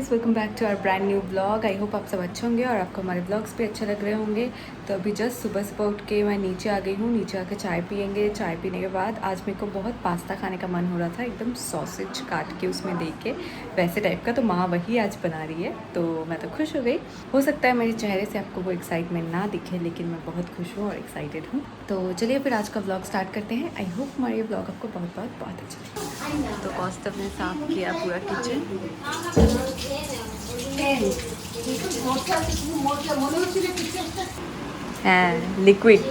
Welcome back to our brand new blog. I hope आप सब अच्छे होंगे और आपको हमारे ब्लॉग्स भी अच्छे लग रहे होंगे। तो अभी जस्ट सुबह उठ के मैं नीचे आ गई हूँ। नीचे आकर चाय पियेंगे। चाय पीने के बाद आज मेरे को बहुत पास्ता खाने का मन हो रहा था, एकदम सॉसेज काट के उसमें देख के वैसे टाइप का। तो माँ वही आज बना रही है, तो मैं तो खुश हो गई। हो सकता है मेरे चेहरे से आपको वो एक्साइटमेंट ना दिखे, लेकिन मैं बहुत खुश हूँ और एक्साइटेड हूँ। तो चलिए फिर आज का ब्लॉग स्टार्ट करते हैं। आई होप हमारे ये ब्लॉग आपको बहुत अच्छा लगे। तो कौस्तभ ने साफ किया पूरा किचन। लिक्विड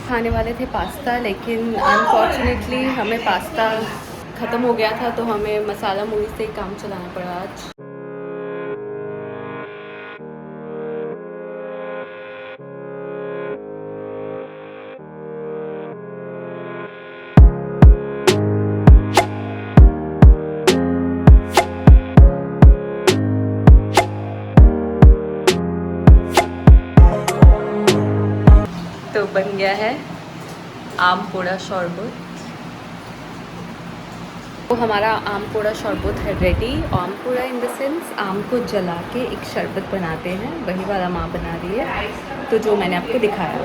खाने वाले थे पास्ता, लेकिन अनफॉर्चुनेटली हमें पास्ता ख़त्म हो गया था, तो हमें मसाला मूरी से ही काम चलाना पड़ा आज। तो बन गया है आम पोड़ा शरबत। तो हमारा आम पोड़ा शरबत है रेडी। आम पोड़ा इन द सेंस आम को जला के एक शरबत बनाते हैं, वही वाला माँ बना रही है, तो जो मैंने आपको दिखाया।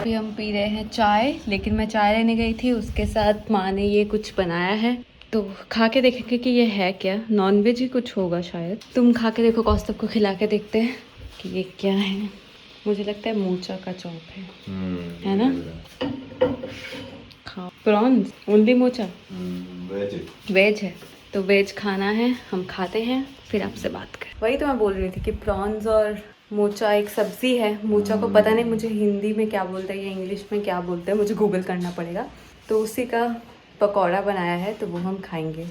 अभी हम पी रहे हैं चाय, लेकिन मैं चाय लेने गई थी, उसके साथ माँ ने ये कुछ बनाया है, तो खा के देखेंगे कि ये है क्या। नॉनवेज ही कुछ होगा शायद। तुम खा के देखो, कौस्तभ को खिला के देखते हैं कि ये क्या है। मुझे लगता है मूचा का चौप है ना? खाओ। प्रॉन्स ओनली मोचा वेज है, तो वेज खाना है, हम खाते हैं फिर आपसे बात करें। वही तो मैं बोल रही थी कि प्रॉन्स और मोचा एक सब्जी है। मोचा को पता नहीं मुझे हिंदी में क्या बोलते हैं या इंग्लिश में क्या बोलते हैं, मुझे गूगल करना पड़ेगा। तो उसी का पकौड़ा बनाया है, तो वो हम खाएंगे।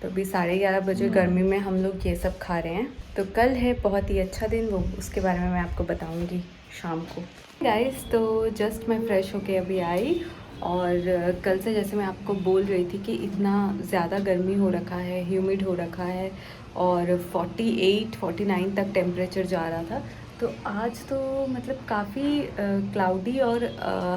तो अभी 11:30 बजे गर्मी में हम लोग ये सब खा रहे हैं। तो कल है बहुत ही अच्छा दिन, वो उसके बारे में मैं आपको बताऊंगी शाम को। गाइस, तो जस्ट मैं फ़्रेश होके अभी आई, और कल से जैसे मैं आपको बोल रही थी कि इतना ज़्यादा गर्मी हो रखा है, ह्यूमिड हो रखा है, और 48-49 तक टेम्परेचर जा रहा था। तो आज तो मतलब काफ़ी क्लाउडी और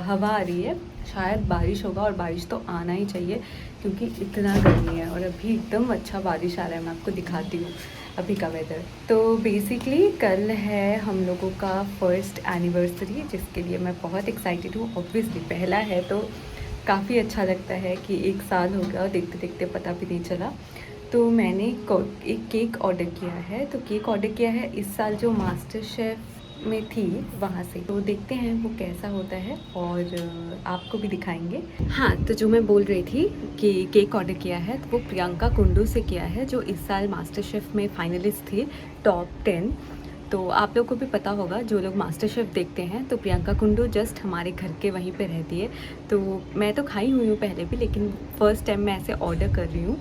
हवा आ रही है, शायद बारिश होगा, और बारिश तो आना ही चाहिए क्योंकि इतना गर्मी है। और अभी एकदम अच्छा बारिश आ रहा है, मैं आपको दिखाती हूँ अभी का वेदर। तो बेसिकली कल है हम लोगों का फर्स्ट एनिवर्सरी, जिसके लिए मैं बहुत एक्साइटेड हूँ। ऑब्वियसली पहला है तो काफ़ी अच्छा लगता है कि 1 साल हो गया और देखते देखते पता भी नहीं चला। तो मैंने एक केक ऑर्डर किया है। तो केक ऑर्डर किया है इस साल जो मास्टर शेफ़ में थी वहाँ से, तो देखते हैं वो कैसा होता है और आपको भी दिखाएंगे। हाँ, तो जो मैं बोल रही थी कि केक ऑर्डर किया है, तो वो प्रियंका कुंडू से किया है, जो इस साल मास्टर शेफ़ में फाइनलिस्ट थी टॉप 10। तो आप लोग को भी पता होगा, जो लोग मास्टर शेफ़ देखते हैं, तो प्रियंका कुंडू जस्ट हमारे घर के वहीं पे रहती है। तो मैं तो खाई हुई हूँ पहले भी, लेकिन फ़र्स्ट टाइम मैं ऐसे ऑर्डर कर रही हूँ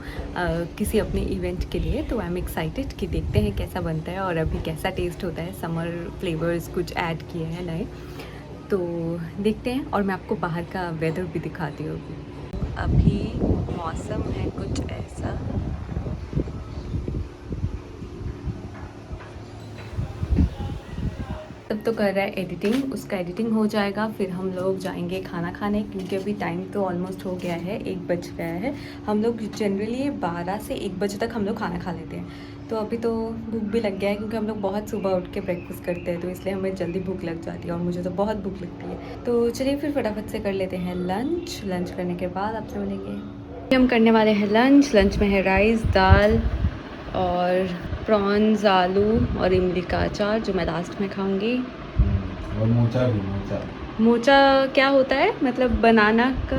किसी अपने इवेंट के लिए। तो आई एम एक्साइटेड कि देखते हैं कैसा बनता है और अभी कैसा टेस्ट होता है। समर फ्लेवर्स कुछ ऐड किए हैं नए, तो देखते हैं। और मैं आपको बाहर का वेदर भी दिखाती हूँ। अभी मौसम है कुछ ऐसा, तब तो कर रहा है एडिटिंग, उसका एडिटिंग हो जाएगा, फिर हम लोग जाएंगे खाना खाने, क्योंकि अभी टाइम तो ऑलमोस्ट हो गया है, 1 बज गया है। हम लोग जनरली 12 से 1 बजे तक हम लोग खाना खा लेते हैं। तो अभी तो भूख भी लग गया है, क्योंकि हम लोग बहुत सुबह उठ के ब्रेकफास्ट करते हैं, तो इसलिए हमें जल्दी भूख लग जाती है, और मुझे तो बहुत भूख लगती है। तो चलिए फिर फटाफट से कर लेते हैं लंच। लंच करने के बाद आपसे मिलेंगे। हम करने वाले हैं लंच। लंच में है राइस, दाल और प्रॉन्स, आलू और इमली का अचार, जो मैं लास्ट में खाऊंगी। और मोचा भी। मोचा क्या होता है? मतलब बनाना का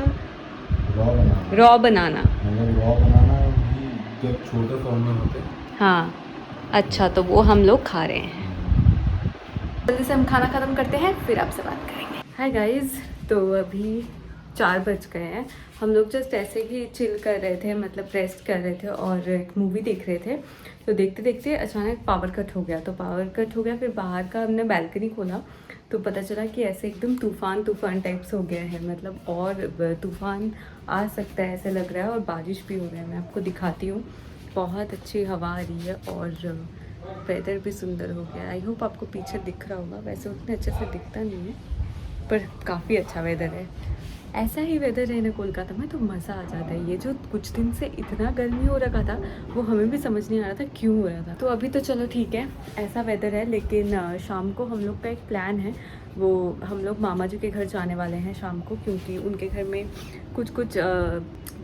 रॉ बनाना मतलब रॉ बनाना भी जब छोटे फॉर्म में होते हैं। हाँ, अच्छा, तो वो हम लोग खा रहे हैं। जल्दी से हम खाना ख़त्म करते हैं, फिर आपसे बात करेंगे। हाय गाइस, तो अभी 4 बज गए हैं। हम लोग जस्ट ऐसे ही चिल कर रहे थे, मतलब रेस्ट कर रहे थे और एक मूवी देख रहे थे। तो देखते देखते अचानक पावर कट हो गया। तो पावर कट हो गया, फिर बाहर का हमने बैल्कनी खोला तो पता चला कि ऐसे एकदम तूफ़ान टाइप्स हो गया है, मतलब और तूफ़ान आ सकता है ऐसे लग रहा है, और बारिश भी हो रहा है। मैं आपको दिखाती हूँ, बहुत अच्छी हवा आ रही है और वेदर भी सुंदर हो गया। आई होप आपको पीछे दिख रहा होगा, वैसे उतने अच्छे से दिखता नहीं है पर काफ़ी अच्छा वेदर है। ऐसा ही वेदर है ना कोलकाता में तो मज़ा आ जाता है। ये जो कुछ दिन से इतना गर्मी हो रखा था वो हमें भी समझ नहीं आ रहा था क्यों हो रहा था। तो अभी तो चलो ठीक है, ऐसा वेदर है, लेकिन शाम को हम लोग का एक प्लान है। वो हम लोग मामा जी के घर जाने वाले हैं शाम को, क्योंकि उनके घर में कुछ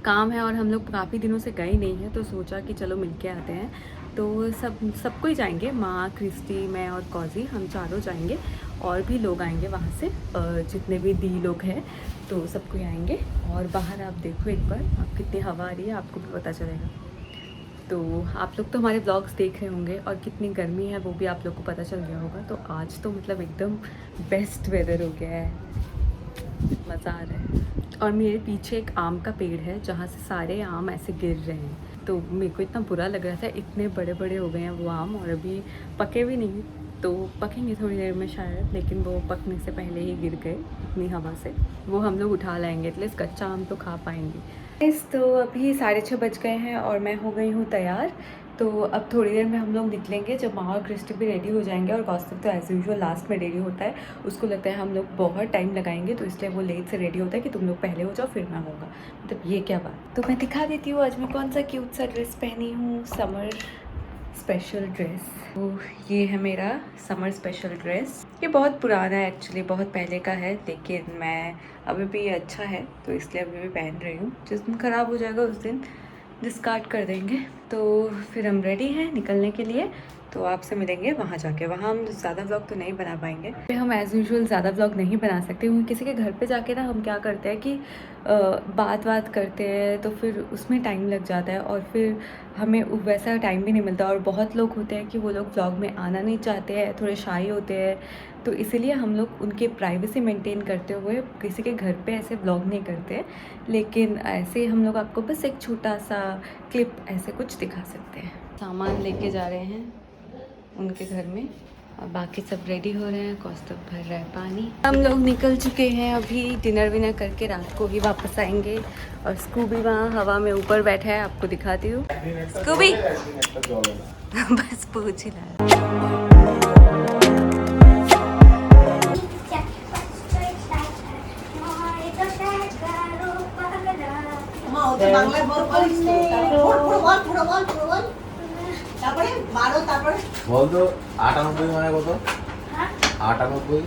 काम है और हम लोग काफ़ी दिनों से गए नहीं हैं, तो सोचा कि चलो मिल के आते हैं। तो सबको ही जाएंगे, माँ, क्रिस्टी, मैं और कौजी, हम चारों जाएंगे। और भी लोग आएंगे वहाँ से, जितने भी दी लोग हैं तो सबको ही आएंगे। और बाहर आप देखो एक बार, आप कितनी हवा आ रही है आपको भी पता चलेगा। तो आप लोग तो हमारे ब्लॉग्स देख रहे होंगे और कितनी गर्मी है वो भी आप लोग को पता चल गया होगा। तो आज तो मतलब एकदम बेस्ट वेदर हो गया है, मज़ा आ रहा है। और मेरे पीछे एक आम का पेड़ है जहाँ से सारे आम ऐसे गिर रहे हैं, तो मेरे को इतना बुरा लग रहा था। इतने बड़े बड़े हो गए हैं वो आम और अभी पके भी नहीं, तो पकेंगे थोड़ी देर में शायद, लेकिन वो पकने से पहले ही गिर गए इतनी हवा से। वो हम लोग उठा लाएंगे, एटलीस्ट कच्चा आम तो खा पाएंगे। तो अभी 6:30 बज गए हैं और मैं हो गई हूँ तैयार। तो अब थोड़ी देर में हम लोग निकलेंगे, जब माँ और क्रिस्टी भी रेडी हो जाएंगे। और कौस्तुभ तो एज़ यूजुअल लास्ट में रेडी होता है, उसको लगता है हम लोग बहुत टाइम लगाएंगे, तो इसलिए वो लेट से रेडी होता है कि तुम लोग पहले हो जाओ फिर मैं होगा। मतलब ये क्या बात। तो मैं दिखा देती हूँ आज मैं कौन सा क्यूट सा ड्रेस पहनी हूँ, समर स्पेशल ड्रेस। तो ये है मेरा समर स्पेशल ड्रेस। ये बहुत पुराना है एक्चुअली, बहुत पहले का है, लेकिन मैं अभी भी ये अच्छा है तो इसलिए अभी भी पहन रही हूँ। जिस दिन ख़राब हो जाएगा उस दिन डिस्कार्ड कर देंगे। तो फिर हम रेडी हैं निकलने के लिए, तो आपसे मिलेंगे वहाँ जाके। वहाँ हम ज़्यादा व्लॉग तो नहीं बना पाएंगे, हम एज़ यूजुअल ज़्यादा व्लॉग नहीं बना सकते क्योंकि किसी के घर पे जाके ना हम क्या करते हैं कि बात करते हैं तो फिर उसमें टाइम लग जाता है और फिर हमें वैसा टाइम भी नहीं मिलता। और बहुत लोग होते हैं कि वो लोग व्लॉग में आना नहीं चाहते हैं, थोड़े शाई होते हैं, तो इसीलिए हम लोग उनके प्राइवेसी मेंटेन करते हुए किसी के घर पे ऐसे व्लॉग नहीं करते। लेकिन ऐसे हम लोग आपको बस एक छोटा सा क्लिप ऐसे कुछ दिखा सकते हैं। सामान लेके जा रहे हैं उनके घर में और बाकी सब रेडी हो रहे हैं। कौस्तुभ भर रहा है पानी। हम लोग निकल चुके हैं, अभी डिनर विनर करके रात को ही वापस आएंगे। और स्कूबी वहाँ हवा में ऊपर बैठा है, आपको दिखाती हूँ। स्कूबी बस पूछ ही रहा बोल दो 98 মানে কত? 98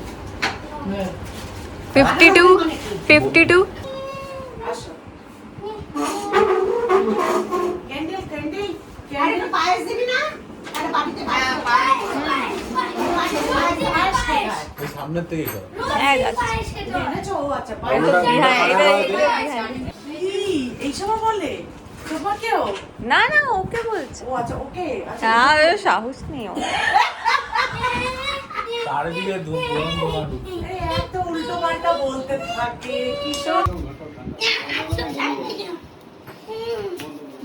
52 সামনের থেকে কর। না না ওকে বলছে। ও আচ্ছা ওকে আচ্ছা সাহস নেই ও। চারিদিকে এত উল্টো পাল্টা বলতে থাকে কিশোর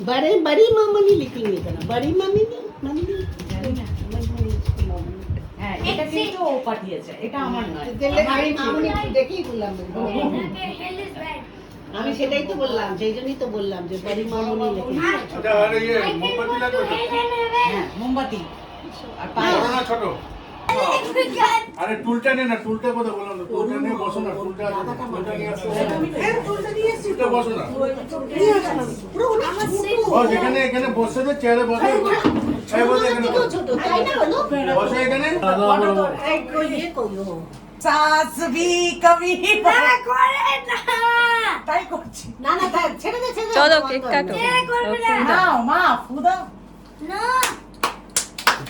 बड़े बड़ी मामा नहीं लिखेंगे ना, बड़ी मम्मी नहीं मम्मी হ্যাঁ এটা কিন্তু ও পাঠিয়েছে, এটা আমার নয়। আমি মামুনি দেখেই বললাম, আমি সেটাই তো বললাম, সেই জন্যই তো বললাম যে বড়ি মামুনি লিখে। হ্যাঁ মোমবাতি আর ছোট আরে টুলটা নে না, টুলটা কথা বললাম না, টুলটা নিয়ে বসো না, টুলটা নিয়ে আসো, টুলটা নিয়ে এসেছি টুলটা বসো না, নিয়ে আসো না পুরো আমার সেট বস এখানে বসে দে, চেয়ারে বসে এই বসে এখানে ছোট তাই না হলো বসে এখানে এই কই ये कोई हो सास भी कभी ना করে না তাই করছি না না ছেড়ে দে চলো কেক কাটো। নাও মা ফুদা না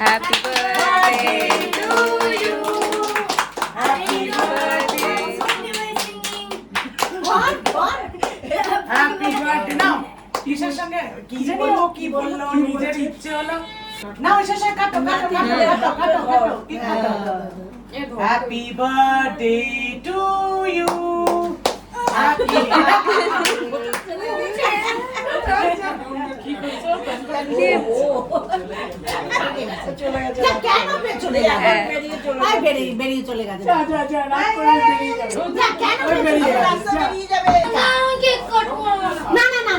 happy birthday to you, happy birthday. Happy birthday নাও কিসের সঙ্গে কি জানি ও কি বললো, নিজের ইচ্ছে হলো নাও এসে কাটো হ্যাপি বার্থডে টু ইউ কেন চলে যাবে? বেরিয়ে চলে গেছে। না না না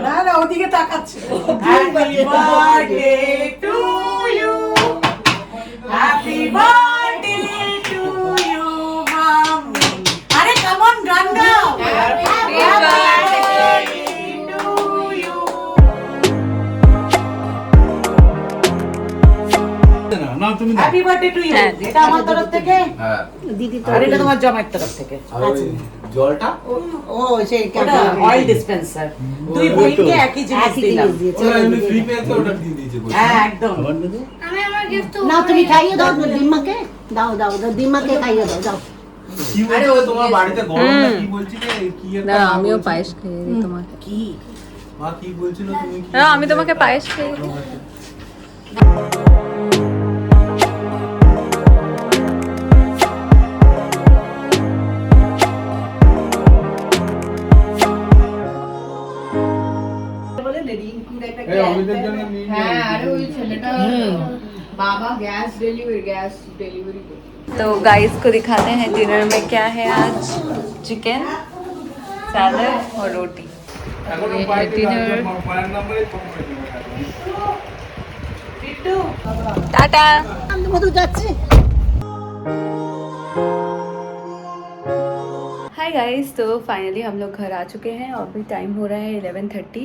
না না ওদিকে তাকাচ্ছে। Happy birthday to you. Happy birthday to you, mommy. আরে come on, গান গাও। Happy birthday to you. না তুমি Happy birthday to you. এটা আমার তরফ থেকে, হ্যাঁ দিদি তো আর এটা তোমার জামাইয়ের তরফ থেকে। জলটা ও সেই অয়েল ডিসপেন্সার। দুই বোনকে একই জিনিস দিলাম। ওরা এমনি ফ্রি পেয়েছে ওটা দিয়ে দিয়েছে বলছে হ্যাঁ একদম। না তুমি খাইয়ে দাও দিম্মাকে, দাও দাও দাও দিম্মাকে খাইয়ে দাও দাও। কি বলছে তোমার বাড়িতে গরম না কি বলছি যে কি একটা না আমিও পায়েস খাইয়ে দিই তোমাকে। কি মা কি বলছিল তুমি কি না আমি তোমাকে পায়েস খাইয়ে দিই। এই অমিতের জন্য নিয়ে হ্যাঁ আরে ওই ছেলেটা বাবা গ্যাস ডেলিভারি तो गाइस को दिखाते हैं डिनर में क्या है आज। चिकन, सैलड और रोटी। এখন ये है বাইরে डिनर। মায়ের নাম্বারে ফোন করে দেবো टाटा। মধু যাচ্ছে। हाय गाइस, तो फाइनली हम लोग घर आ चुके हैं और अभी टाइम हो रहा है 11:30।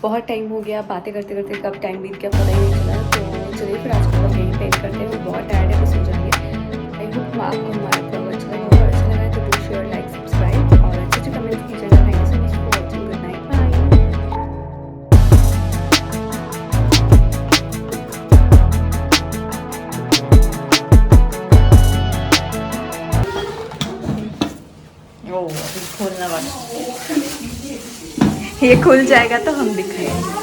बहुत टाइम हो गया, बातें करते करते कब टाइम बीत गया पता ही नहीं चला। तो चलिए फिर आज को यहीं पे एंड करते हैं। बहुत टायर्ड है तो सो जाएंगे। आई होप आपको हमारा ब्लॉग अच्छा लगा होगा। अच्छा लगा है तो डू शेयर, लाइक, सब्सक्राइब और अच्छे कमेंट्स कीजिएगा। Thank you so much for watching. Good night, bye. ओ अभी खोलना बाकी। ये खुल जाएगा तो हम दिखाएंगे।